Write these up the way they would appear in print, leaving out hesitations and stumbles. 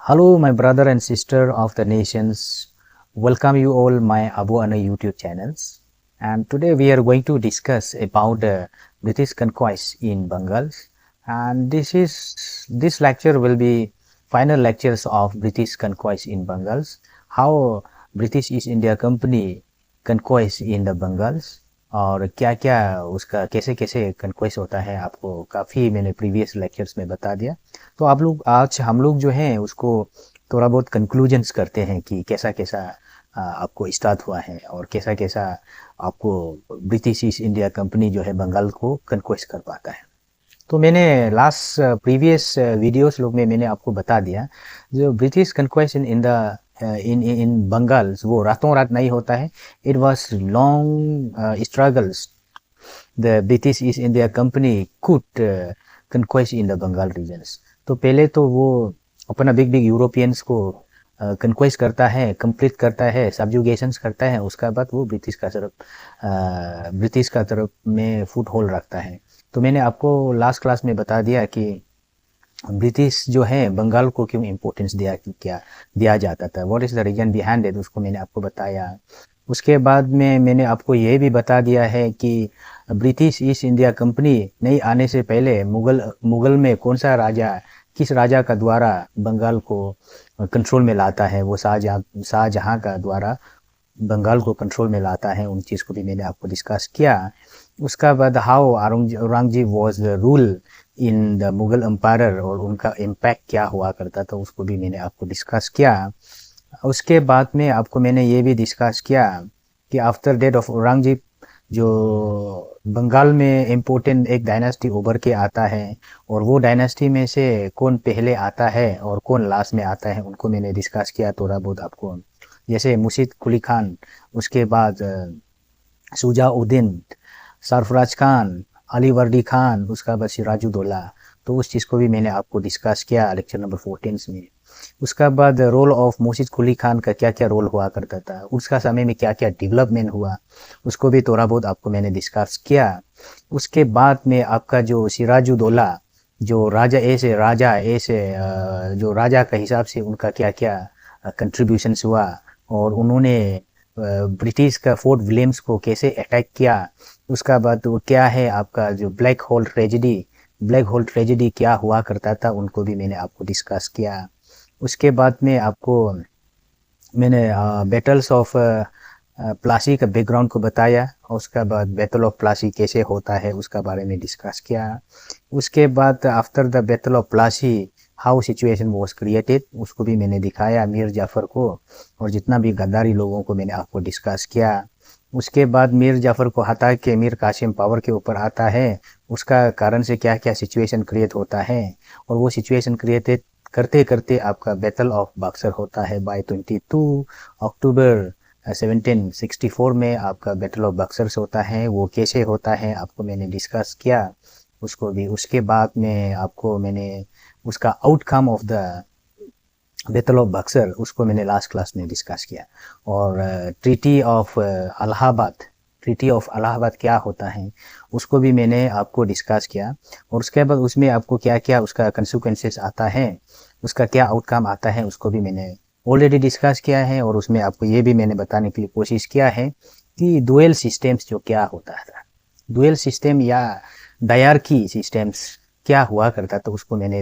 Hello, my brother and sister of the nations. Welcome you all my Abu Anna YouTube channels. And today we are going to discuss about the British conquest in Bengal. And this lecture will be final lectures of British conquest in Bengal. How British East India Company conquest in the Bengals और क्या क्या उसका कैसे कैसे conquest होता है आपको काफ़ी मैंने प्रीवियस लेक्चर्स में बता दिया। तो आप लोग आज हम लोग जो हैं उसको थोड़ा बहुत कंक्लूजन्स करते हैं कि कैसा कैसा आपको स्टार्ट हुआ है और कैसा कैसा आपको ब्रिटिश ईस्ट इंडिया कंपनी जो है बंगाल को कन्क्वेस्ट कर पाता है। तो मैंने लास्ट प्रीवियस वीडियोस लोग में मैंने आपको बता दिया जो British conquest in the in Bengal वो रातों रात नहीं होता है। It was long struggles the British East India company could conquest in the Bengal regions. तो पहले तो वो अपना बिग बिग यूरोपियंस को कन्क्वेस्ट करता है, कंप्लीट करता है, सब्जुगेशंस करता है, उसका बाद वो ब्रिटिश का तरफ में फुट होल्ड रखता है। तो मैंने आपको लास्ट क्लास में बता दिया कि ब्रिटिश जो है बंगाल को क्यों इम्पोर्टेंस दिया जाता था, what is the reason behind it, उसको मैंने आपको बताया। उसके बाद में मैंने आपको ये भी बता दिया है कि ब्रिटिश ईस्ट इंडिया कंपनी नहीं आने से पहले मुगल में कौन सा राजा किस राजा का द्वारा बंगाल को कंट्रोल में लाता है, वो शाहजहाँ का द्वारा बंगाल को कंट्रोल में लाता है, उन चीज़ को भी मैंने आपको डिस्कस किया। उसका बाद how Aurangzeb was the rule in the Mughal empire और उनका इम्पैक्ट क्या हुआ करता था, उसको भी मैंने आपको डिस्कस किया। उसके बाद में आपको मैंने ये भी डिस्कस किया कि आफ्टर डेथ ऑफ औरंगजेब जो बंगाल में इम्पोर्टेंट एक डायनेस्टी उभर के आता है और वो डायनेस्टी में से कौन पहले आता है और कौन लास्ट में आता है, उनको मैंने डिस्कस किया थोड़ा बहुत आपको। जैसे मुर्शिद कुली खान, उसके बाद शुजाउद्दीन, सरफराज खान, अली वर्दी खान, उसका बाद सिराजुद्दौला। तो उस चीज़ को भी मैंने आपको डिस्कस किया लेक्चर नंबर 14 में। उसका बाद रोल ऑफ मुर्शिद कुली खान का क्या क्या रोल हुआ करता था, उसका समय में क्या क्या डेवलपमेंट हुआ, उसको भी थोड़ा बहुत आपको मैंने डिस्कस किया। उसके बाद में आपका जो सिराजुद्दौला जो जो राजा का हिसाब से उनका क्या क्या कंट्रीब्यूशंस हुआ और उन्होंने ब्रिटिश का फोर्ट विलियम्स को कैसे अटैक किया। उसका बाद वो क्या है आपका जो ब्लैक होल ट्रेजेडी क्या हुआ करता था, उनको भी मैंने आपको डिस्कस किया। उसके बाद में आपको मैंने बैटल्स ऑफ प्लासी का बैकग्राउंड को बताया। उसका बाद बैटल ऑफ प्लासी कैसे होता है उसका बारे में डिस्कस किया। उसके बाद after the battle of Plassey how situation was created, उसको भी मैंने दिखाया मीर जाफ़र को और जितना भी गद्दारी लोगों को मैंने आपको डिस्कस किया। उसके बाद मीर जाफ़र को हटा के मीर कासिम पावर के ऊपर आता है, उसका कारण से क्या क्या सिचुएशन क्रिएट होता है और वो सिचुएशन क्रिएटेड करते करते आपका बैटल ऑफ बक्सर होता है बाय 22 अक्टूबर 1764 में आपका बैटल ऑफ बक्सर होता है। वो कैसे होता है आपको मैंने डिस्कस किया उसको भी। उसके बाद में आपको मैंने उसका outcome of the battle of Buxar उसको मैंने लास्ट क्लास में डिस्कस किया। और ट्रीटी ऑफ इलाहाबाद क्या होता है उसको भी मैंने आपको डिस्कस किया। और उसके बाद उसमें आपको क्या क्या उसका कंसिक्वेंसेस आता है, उसका क्या आउटकम आता है, उसको भी मैंने ऑलरेडी डिस्कस किया है। और उसमें आपको ये भी मैंने बताने के लिए कोशिश किया है कि डुअल सिस्टम्स जो क्या होता था, डुअल सिस्टम या डायरकी सिस्टम्स क्या हुआ करता था, उसको मैंने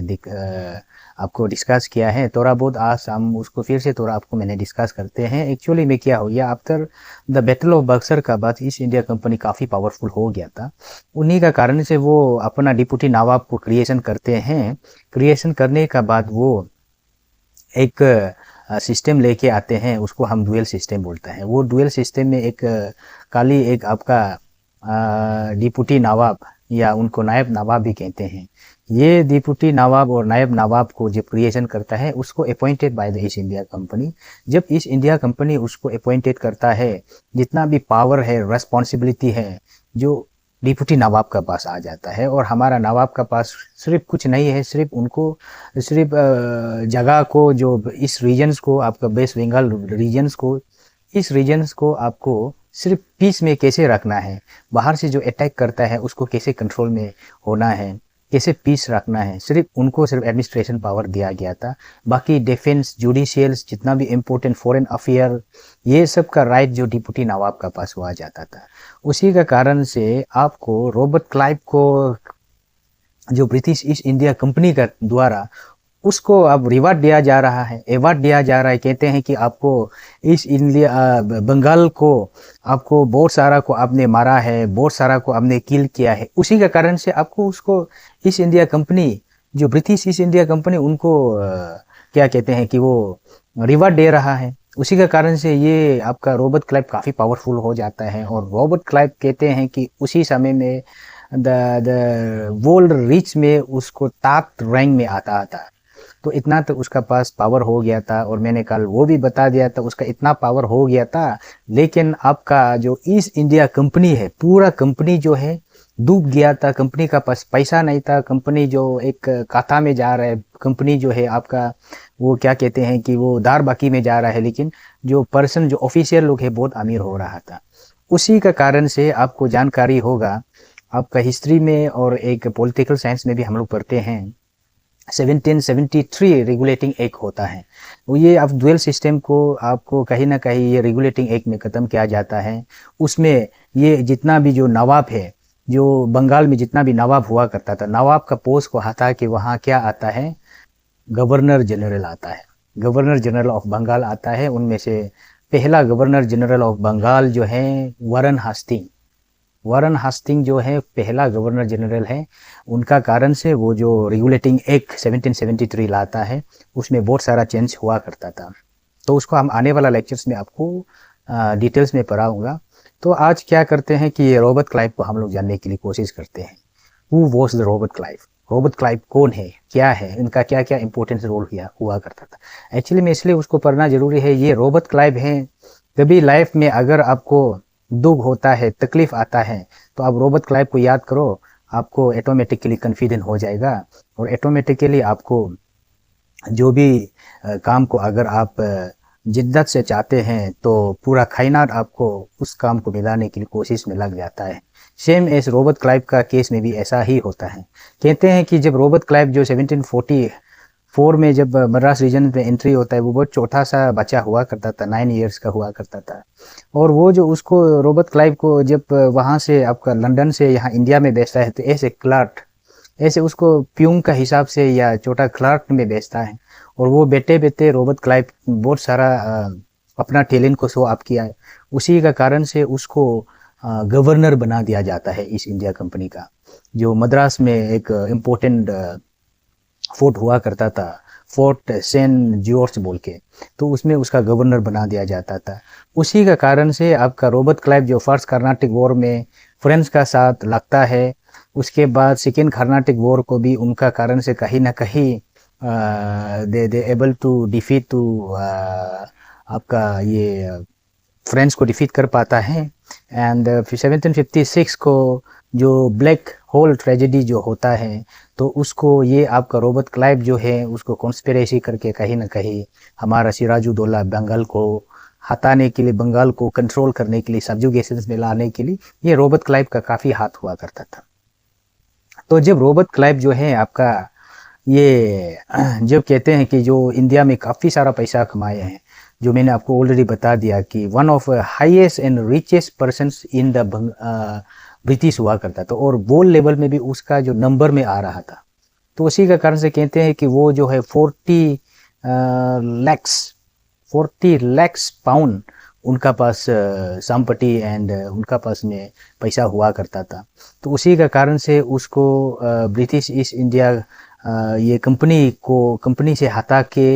आपको डिस्कस किया है थोड़ा बहुत। आज हम उसको फिर से थोड़ा आपको मैंने डिस्कस करते हैं। एक्चुअली में क्या हो गया after the battle of Buxar का बाद ईस्ट इंडिया कंपनी काफ़ी पावरफुल हो गया था। उन्हीं का कारण से वो अपना डिप्टी नवाब को क्रिएशन करते हैं। क्रिएशन करने का बाद वो एक सिस्टम लेके आते हैं, उसको हम डुअल सिस्टम बोलते हैं। वो डुअल सिस्टम में एक आपका डिप्टी नवाब या उनको नायब नवाब भी कहते हैं। ये डिप्टी नवाब और नायब नवाब को जब क्रिएशन करता है उसको appointed by the east India company. जब ईस्ट इंडिया कंपनी उसको अपॉइंटेड करता है, जितना भी पावर है, रेस्पॉन्सिबिलिटी है, जो डिप्टी नवाब का पास आ जाता है। और हमारा नवाब का पास सिर्फ कुछ नहीं है, सिर्फ जगह को जो इस रीजन्स को आपका वेस्ट बंगाल रीजन्स को आपको सिर्फ पीस में कैसे रखना है, बाहर से जो अटैक करता है उसको कैसे कंट्रोल में होना है, कैसे पीस रखना है, सिर्फ उनको सिर्फ एडमिनिस्ट्रेशन पावर दिया गया था। बाकी डिफेंस, जुडिशियल्स, जितना भी इम्पोर्टेंट फॉरेन अफेयर, ये सब का राइट जो डिप्टी नवाब का पास हुआ जाता था। उसी का कारण से आपको रॉबर्ट क्लाइव को जो ब्रिटिश ईस्ट इंडिया कंपनी का द्वारा उसको अब रिवार्ड दिया जा रहा है, अवार्ड दिया जा रहा है। कहते हैं कि आपको ईस्ट इंडिया बंगाल को आपको बहुत सारा को आपने मारा है, बहुत सारा को आपने किल किया है। उसी के कारण से आपको उसको ईस्ट इंडिया कंपनी, जो ब्रिटिश ईस्ट इंडिया कंपनी, उनको क्या कहते हैं कि वो रिवार्ड दे रहा है। उसी के कारण से ये आपका रॉबर्ट क्लाइव काफ़ी पावरफुल हो जाता है। और रॉबर्ट क्लाइव कहते हैं कि उसी समय में द वर्ल्ड रिच में उसको टॉप रैंक में आता था। तो इतना तो उसका पास पावर हो गया था। और मैंने कल वो भी बता दिया था, उसका इतना पावर हो गया था। लेकिन आपका जो ईस्ट इंडिया कंपनी है, पूरा कंपनी जो है डूब गया था। कंपनी का पास पैसा नहीं था, कंपनी जो एक काथा में जा रहा है, कंपनी जो है आपका वो क्या कहते हैं कि वो दार बाकी में जा रहा है। लेकिन जो पर्सन, जो ऑफिशियल लोग है, बहुत अमीर हो रहा था। उसी का कारण से आपको जानकारी होगा, आपका हिस्ट्री में और एक पॉलिटिकल साइंस में भी हम लोग पढ़ते हैं, 1773 रेगुलेटिंग एक्ट होता है। वो ये आप ड्यूअल सिस्टम को आपको कहीं ना कहीं ये रेगुलेटिंग एक्ट में ख़त्म किया जाता है। उसमें ये जितना भी जो नवाब है, जो बंगाल में जितना भी नवाब हुआ करता था, नवाब का पोस्ट को हटा के वहाँ क्या आता है, गवर्नर जनरल आता है। गवर्नर जनरल ऑफ बंगाल आता है। उनमें से पहला गवर्नर जनरल ऑफ बंगाल जो है वारन हास्टिंग, वारन हास्टिंग जो है पहला गवर्नर जनरल है। उनका कारण से वो जो रेगुलेटिंग एक्ट 1773 लाता है, उसमें बहुत सारा चेंज हुआ करता था। तो उसको हम आने वाला लेक्चर्स में आपको डिटेल्स में पढ़ाऊंगा। तो आज क्या करते हैं कि ये रॉबर्ट क्लाइव को हम लोग जानने के लिए कोशिश करते हैं। Who was the Robert Clive? Robert Clive कौन है, क्या है, इनका क्या क्या इंपॉर्टेंस रोल हुआ करता था। एक्चुअली में इसलिए उसको पढ़ना जरूरी है। ये रॉबर्ट क्लाइव हैं। कभी लाइफ में अगर आपको दुख होता है, तकलीफ आता है, तो आप रॉबर्ट क्लाइव को याद करो, आपको ऑटोमेटिकली कॉन्फिडेंट हो जाएगा। और ऑटोमेटिकली आपको जो भी काम को अगर आप जिद्दत से चाहते हैं, तो पूरा कायनात आपको उस काम को मिलाने की कोशिश में लग जाता है। सेम एस रॉबर्ट क्लाइव का केस में भी ऐसा ही होता है। कहते हैं कि जब रॉबर्ट क्लाइव जो 1744 में जब मद्रास रीजन में एंट्री होता है, वो बहुत छोटा सा बच्चा हुआ करता था, 9 इयर्स का हुआ करता था। और वो जो उसको रॉबर्ट क्लाइव को जब वहाँ से आपका लंदन से यहाँ इंडिया में भेजता है, तो ऐसे क्लर्क, ऐसे उसको प्यून का हिसाब से या छोटा क्लर्क में भेजता है। और वो बेटे बेटे रॉबर्ट क्लाइव बहुत सारा अपना टैलेंट को शो अप किया है। उसी का कारण से उसको गवर्नर बना दिया जाता है ईस्ट इंडिया कंपनी का। जो मद्रास में एक इम्पोर्टेंट फोर्ट हुआ करता था, फोर्ट सेंट जॉर्ज बोल के, तो उसमें उसका गवर्नर बना दिया जाता था। उसी का कारण से आपका रॉबर्ट क्लाइव जो फर्स्ट कर्नाटिक वॉर में फ्रेंच का साथ लगता है, उसके बाद सेकेंड कर्नाटिक वॉर को भी उनका कारण से कहीं ना कहीं they able to defeat to आपका ये फ्रेंच को डिफीट कर पाता है। एंड 1756 को जो ब्लैक होल ट्रेजेडी जो होता है, तो उसको ये आपका रॉबर्ट क्लाइव जो है उसको कॉन्स्पिरेसी करके कहीं ना कहीं हमारा सिराजुद्दौला बंगाल को हटाने के लिए, बंगाल को कंट्रोल करने के लिए, सब्जुगेशन में लाने के लिए, ये रॉबर्ट क्लाइव का काफ़ी हाथ हुआ करता था। तो जब रॉबर्ट क्लाइव जो है आपका ये जब कहते हैं कि जो इंडिया में काफ़ी सारा पैसा कमाए हैं, जो मैंने आपको ऑलरेडी बता दिया कि one of highest and richest persons in the British हुआ करता था, और वर्ल्ड लेवल में भी उसका जो नंबर में आ रहा था। तो उसी का कारण से कहते हैं कि वो जो है 40 लैक्स पाउंड उनका पास संपत्ति एंड उनका पास में पैसा हुआ करता था। तो उसी का कारण से उसको ब्रिटिश ईस्ट इंडिया ये कंपनी से हटा के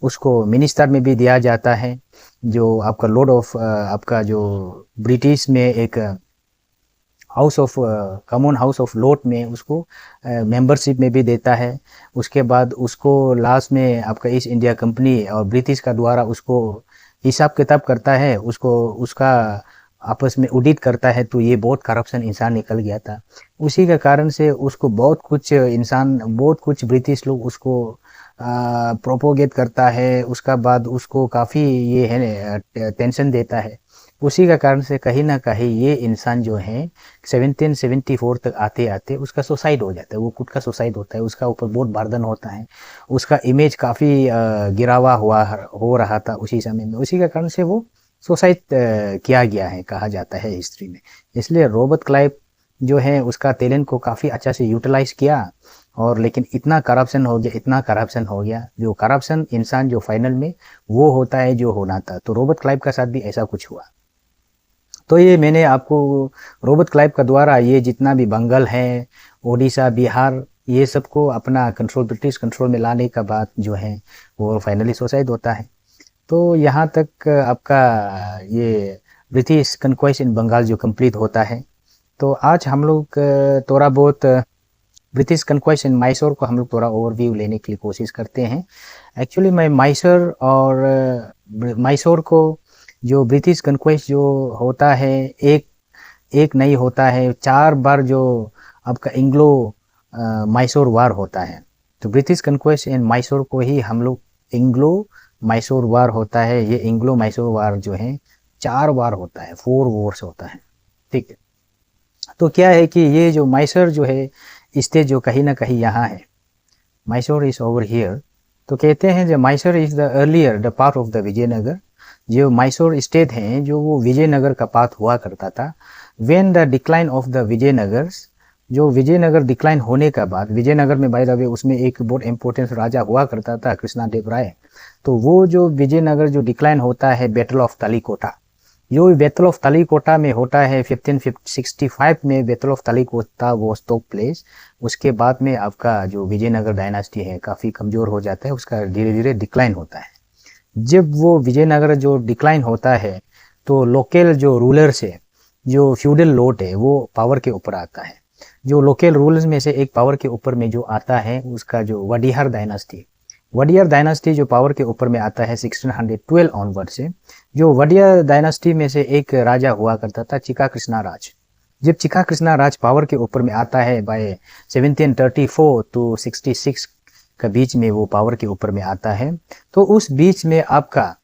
उसको मिनिस्टर में भी दिया जाता है। जो आपका लॉर्ड ऑफ आपका जो ब्रिटिश में एक house of common house of Lord में उसको मेंबरशिप में भी देता है। उसके बाद उसको लास्ट में आपका ईस्ट इंडिया कंपनी और ब्रिटिश का द्वारा उसको हिसाब किताब करता है, उसको उसका आपस में ऑडिट करता है। तो ये बहुत करप्शन इंसान निकल गया था। उसी के कारण से उसको बहुत कुछ ब्रिटिश लोग उसको प्रोपोगेट करता है। उसका बाद उसको काफ़ी ये है टेंशन देता है। उसी का कारण से कहीं ना कहीं ये इंसान जो है 1774 तक आते आते उसका सुसाइड हो जाता है, वो खुद का सुसाइड होता है, उसका ऊपर बहुत बर्डन होता है, उसका इमेज काफ़ी गिरावा हुआ हो रहा था उसी समय में, उसी के कारण से वो सुसाइड किया गया है कहा जाता है हिस्ट्री में। इसलिए रॉबर्ट क्लाइव जो है उसका टैलेंट को काफ़ी अच्छा से यूटिलाइज किया, और लेकिन इतना करप्शन हो गया, इतना करप्शन हो गया, जो करप्शन इंसान जो फाइनल में वो होता है जो होना था। तो रॉबर्ट क्लाइव का साथ भी ऐसा कुछ हुआ। तो ये मैंने आपको रॉबर्ट क्लाइव का द्वारा ये जितना भी बंगाल है, ओडिशा, बिहार, ये सबको अपना कंट्रोल, ब्रिटिश कंट्रोल में लाने का बाद जो है वो फाइनली सुसाइड होता है। तो यहाँ तक आपका ये ब्रिटिश कन्क्वेस्ट इन बंगाल जो कंप्लीट होता है। तो आज हम लोग थोड़ा बहुत ब्रिटिश कन्क्वेस्ट इन मैसूर को हम लोग थोड़ा ओवरव्यू लेने की कोशिश करते हैं। एक्चुअली मैं मैसूर और मैसूर को जो ब्रिटिश कन्क्वेस्ट जो होता है एक एक नहीं होता है, 4 बार जो आपका इंग्लो मैसूर वार होता है। तो ब्रिटिश कन्क्वेस्ट इन मैसूर को ही हम लोग इंग्लो मैसूर वार होता है। ये इंग्लो मैसूर वार जो है 4 बार होता है, 4 वॉर्स होता है, ठीक है। तो क्या है कि ये जो मैसूर जो है स्टेट जो कहीं ना कहीं यहाँ है, मैसूर इज ओवर हियर। तो कहते हैं जो Mysore is the earlier the part of the Vijayanagar, जो मैसूर स्टेट है जो वो विजयनगर का पार्ट हुआ करता था। When the decline of the Vijayanagar, जो विजयनगर डिक्लाइन होने का बाद, विजयनगर में बाय द वे उसमें एक बहुत इंपॉर्टेंट राजा हुआ करता था कृष्णा देव राय। तो वो जो विजयनगर जो डिक्लाइन होता है बैटल ऑफ तालीकोटा, जो बैटल ऑफ तालीकोटा में होता है 1565 में बैटल ऑफ तालीकोटा वो टॉक प्लेस। उसके बाद में आपका जो विजयनगर डायनास्टी है काफ़ी कमज़ोर हो जाता है, उसका धीरे धीरे डिक्लाइन होता है। जब वो विजयनगर जो डिक्लाइन होता है तो लोकल जो रूलर्स है, जो फ्यूडल लॉर्ड है, वो पावर के ऊपर आता है। जो लोकल रूलर्स में से एक पावर के ऊपर में जो आता है उसका जो वडियार डायनास्टी, वडियार डायनास्टी जो पावर के ऊपर में आता है 1612 ऑनवर्ड से। जो वडियार डायनास्टी में से एक राजा हुआ करता था चिका कृष्णा राज। जब चिका कृष्णा राज पावर के ऊपर में आता है बाय 1734 to 66 का बीच में वो पावर के ऊपर में आता है। तो उस बीच में आपका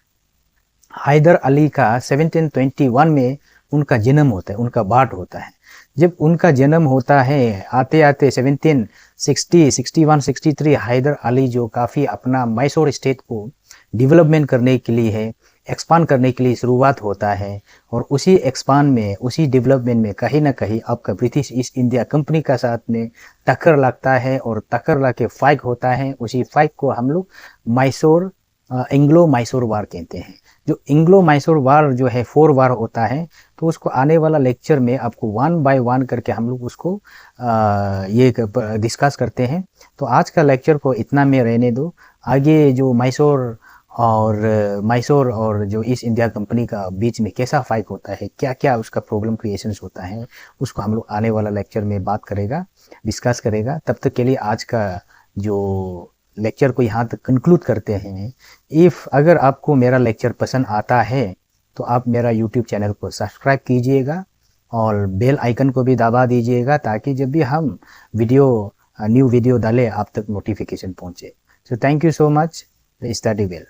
हैदर अली का 1721 में उनका जन्म होता है, उनका बर्थ होता है। जब उनका जन्म होता है आते आते 1760, 61, 63 हैदर अली जो काफ़ी अपना मैसूर स्टेट को डेवलपमेंट करने के लिए है, एक्सपांड करने के लिए शुरुआत होता है। और उसी एक्सपांड में, उसी डेवलपमेंट में कहीं ना कहीं आपका ब्रिटिश ईस्ट इंडिया कंपनी का साथ में टक्कर लगता है, और टक्कर लग के फाइट होता है। उसी फाइट को हम लोग मैसूर इंग्लो मैसूर वार कहते हैं। जो इंग्लो मैसूर वार जो है 4 वार होता है। तो उसको आने वाला लेक्चर में आपको 1 बाय 1 करके हम लोग उसको ये डिस्कस करते हैं। तो आज का लेक्चर को इतना में रहने दो। आगे जो मैसूर और जो ईस्ट इंडिया कंपनी का बीच में कैसा फाइट होता है, क्या क्या उसका प्रॉब्लम क्रिएशंस होता है, उसको हम लोग आने वाला लेक्चर में बात करेगा, डिस्कस करेगा। तब तक के लिए आज का जो लेक्चर को यहाँ तक कंक्लूड करते हैं। अगर आपको मेरा लेक्चर पसंद आता है तो आप मेरा यूट्यूब चैनल को सब्सक्राइब कीजिएगा और बेल आइकन को भी दबा दीजिएगा, ताकि जब भी हम न्यू वीडियो डालें आप तक नोटिफिकेशन पहुँचे। So thank you so much. Study well.